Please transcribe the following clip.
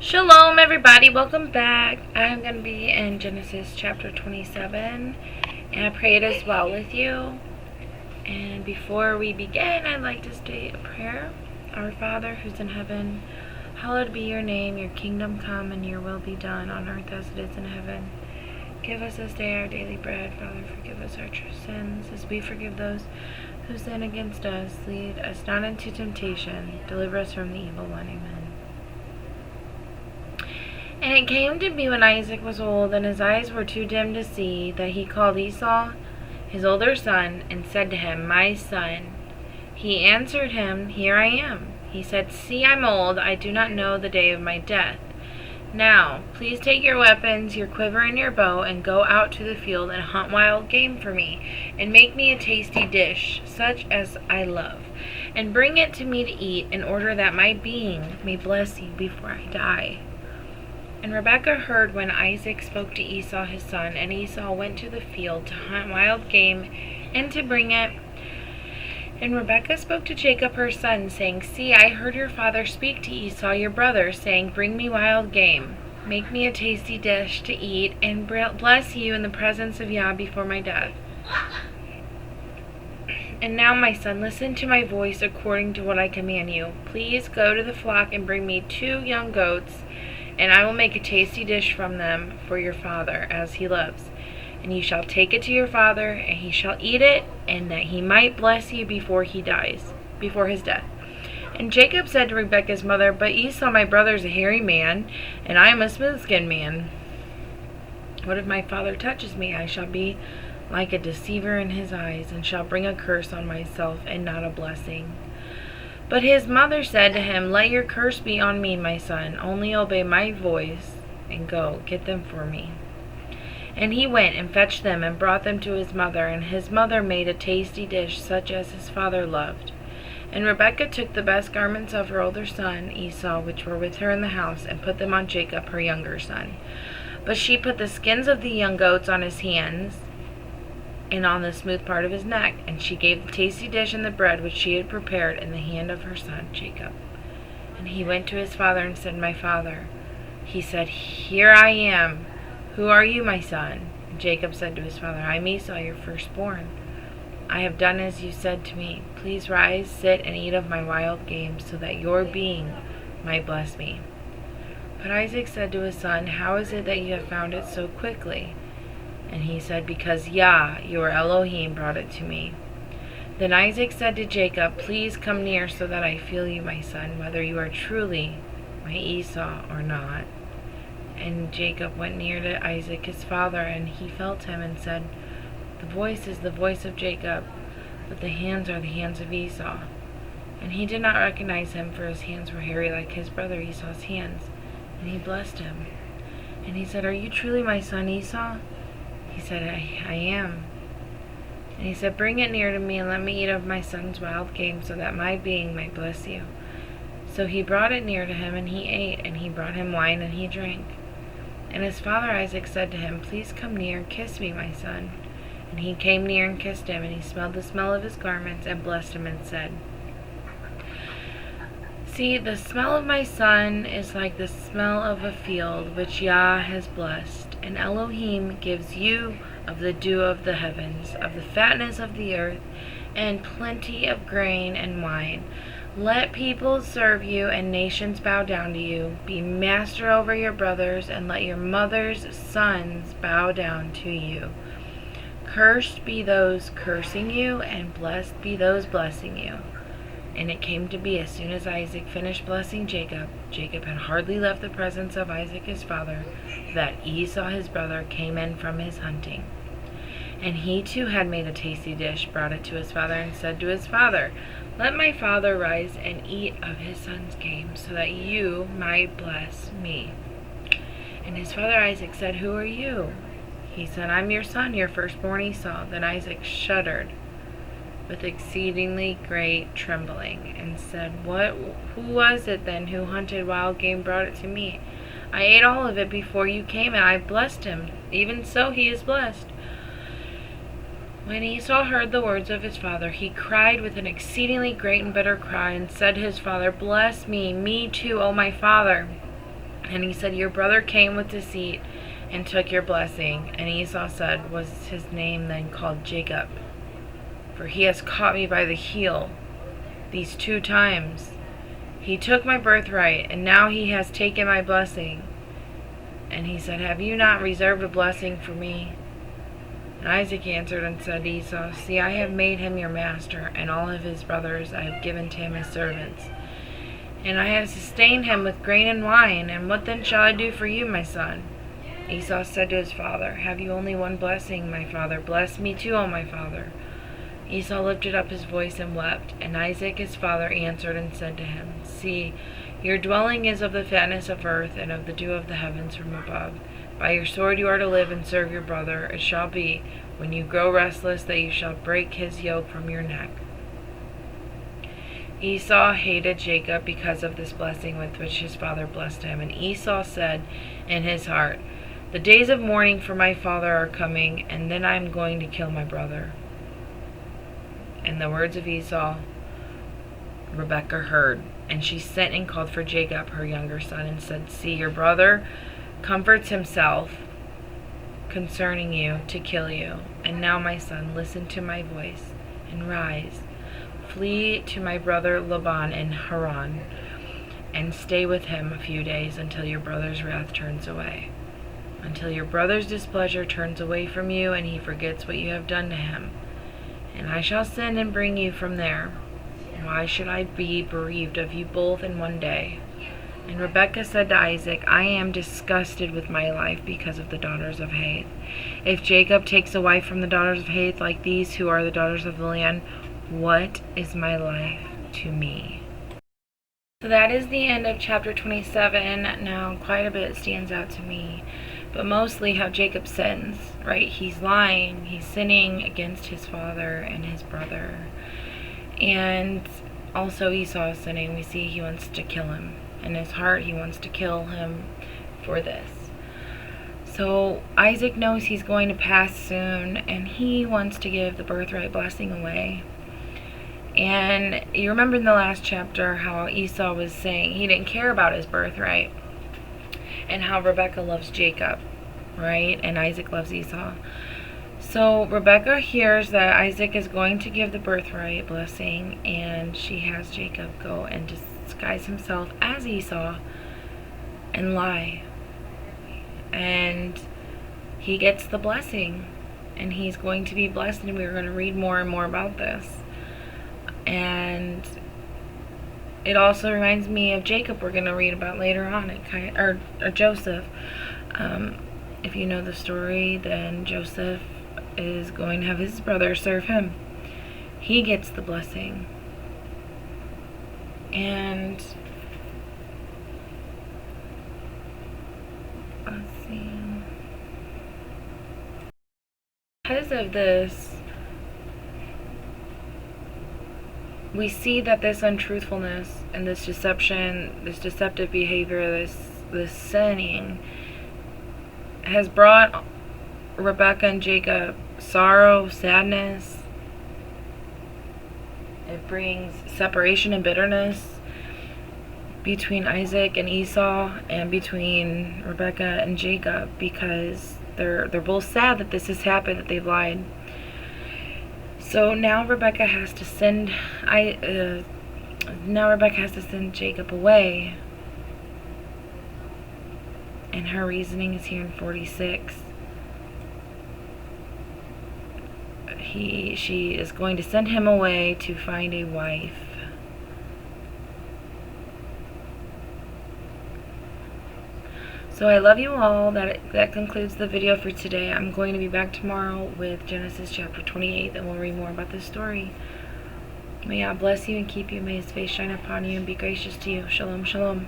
Shalom, everybody. Welcome back. I'm going to be in Genesis chapter 27, and I pray it is well with you. And before we begin, I'd like to say a prayer. Our Father, who's in heaven, hallowed be your name. Your kingdom come, and your will be done on earth as it is in heaven. Give us this day our daily bread. Father, forgive us our sins, as we forgive those who sin against us. Lead us not into temptation. Deliver us from the evil one. Amen. And it came to be when Isaac was old, and his eyes were too dim to see, that he called Esau, his older son, and said to him, My son. He answered him, Here I am. He said, See, I'm old, I do not know the day of my death. Now, please take your weapons, your quiver and your bow, and go out to the field and hunt wild game for me, and make me a tasty dish, such as I love, and bring it to me to eat, in order that my being may bless you before I die. And Rebekah heard when Isaac spoke to Esau his son, and Esau went to the field to hunt wild game and to bring it. And Rebekah spoke to Jacob her son, saying, See, I heard your father speak to Esau your brother, saying, Bring me wild game, make me a tasty dish to eat, and bless you in the presence of Yah before my death. And now, my son, listen to my voice according to what I command you. Please go to the flock and bring me 2 young goats, and I will make a tasty dish from them for your father, as he loves. And you shall take it to your father, and he shall eat it, and that he might bless you before he dies, before his death. And Jacob said to Rebekah's mother, But Esau my brother is a hairy man, and I am a smooth-skinned man. What if my father touches me? I shall be like a deceiver in his eyes, and shall bring a curse on myself, and not a blessing. But his mother said to him, Let your curse be on me, my son. Only obey my voice, and go, get them for me. And he went and fetched them, and brought them to his mother. And his mother made a tasty dish, such as his father loved. And Rebekah took the best garments of her older son, Esau, which were with her in the house, and put them on Jacob, her younger son. But she put the skins of the young goats on his hands, and on the smooth part of his neck, and she gave the tasty dish and the bread which she had prepared in the hand of her son Jacob. And he went to his father and said, My father. He said, Here I am. Who are you, my son? And Jacob said to his father, I am Esau, your firstborn. I have done as you said to me. Please rise, sit, and eat of my wild game, so that your being might bless me. But Isaac said to his son, How is it that you have found it so quickly? And he said, Because Yah, your Elohim, brought it to me. Then Isaac said to Jacob, Please come near so that I feel you, my son, whether you are truly my Esau or not. And Jacob went near to Isaac his father, and he felt him and said, The voice is the voice of Jacob, but the hands are the hands of Esau. And he did not recognize him, for his hands were hairy like his brother Esau's hands. And he blessed him. And he said, Are you truly my son Esau? He said, I am. And he said, Bring it near to me, and let me eat of my son's wild game, so that my being might bless you. So he brought it near to him, and he ate, and he brought him wine, and he drank. And his father Isaac said to him, Please come near and kiss me, my son. And he came near and kissed him, and he smelled the smell of his garments, and blessed him, and said, See, the smell of my son is like the smell of a field which Yah has blessed. And Elohim gives you of the dew of the heavens, of the fatness of the earth, and plenty of grain and wine. Let peoples serve you, and nations bow down to you. Be master over your brothers, and let your mother's sons bow down to you. Cursed be those cursing you, and blessed be those blessing you. And it came to be, as soon as Isaac finished blessing Jacob, Jacob had hardly left the presence of Isaac his father, that Esau his brother came in from his hunting. And he too had made a tasty dish, brought it to his father, and said to his father, Let my father rise and eat of his son's game, so that you might bless me. And his father Isaac said, Who are you? He said, I'm your son, your firstborn Esau. Then Isaac shuddered with exceedingly great trembling, and said, Who was it then who hunted wild game, brought it to me? I ate all of it before you came, and I blessed him. Even so he is blessed. When Esau heard the words of his father, he cried with an exceedingly great and bitter cry, and said to his father, Bless me, me too, O my father. And he said, your brother came with deceit and took your blessing. And Esau said, was his name then called Jacob? For he has caught me by the heel these 2 times. He took my birthright, and now he has taken my blessing. And he said, have you not reserved a blessing for me? And Isaac answered and said to Esau, see, I have made him your master, and all of his brothers I have given to him as servants. And I have sustained him with grain and wine, and what then shall I do for you, my son? Esau said to his father, have you only one blessing, my father? Bless me too, O my father. Esau lifted up his voice and wept, and Isaac his father answered and said to him, see, your dwelling is of the fatness of earth, and of the dew of the heavens from above. By your sword you are to live and serve your brother. It shall be, when you grow restless, that you shall break his yoke from your neck. Esau hated Jacob because of this blessing with which his father blessed him. And Esau said in his heart, the days of mourning for my father are coming, and then I am going to kill my brother. And the words of Esau Ribqah heard, and she sent and called for Jacob, her younger son, and said, see, your brother comforts himself concerning you to kill you. And now, my son, listen to my voice, and rise. Flee to my brother Laban in Haran, and stay with him a few days until your brother's wrath turns away. Until your brother's displeasure turns away from you, and he forgets what you have done to him. And I shall send and bring you from there. Why should I be bereaved of you both in one day? And Ribqah said to Isaac, I am disgusted with my life because of the daughters of Heth. If Jacob takes a wife from the daughters of Heth like these, who are the daughters of the land, what is my life to me? So that is the end of chapter 27. Now, quite a bit stands out to me, but mostly how Jacob sins, right? He's lying, he's sinning against his father and his brother. And also Esau is sinning. We see he wants to kill him. In his heart, he wants to kill him for this. So Isaac knows he's going to pass soon, and he wants to give the birthright blessing away. And you remember in the last chapter how Esau was saying he didn't care about his birthright, and how Ribqah loves Jacob, right? And Isaac loves Esau. So Ribqah hears that Isaac is going to give the birthright blessing, and she has Jacob go and disguise himself as Esau and lie. And he gets the blessing, and he's going to be blessed, and we're going to read more and more about this. And it also reminds me of Jacob, we're going to read about later on, or Joseph. If you know the story, then Joseph is going to have his brother serve him. He gets the blessing. And let's see. Because of this, we see that this untruthfulness and this deception, this deceptive behavior, this sinning has brought Ribqah and Jacob sorrow, sadness. It brings separation and bitterness between Isaac and Esau, and between Ribqah and Jacob, because they're both sad that this has happened, that they've lied. So now Ribqah has to send Jacob away, and her reasoning is here in 46. She is going to send him away to find a wife. So I love you all. That concludes the video for today. I'm going to be back tomorrow with Genesis chapter 28, and we'll read more about this story. May God bless you and keep you. May his face shine upon you and be gracious to you. Shalom, shalom.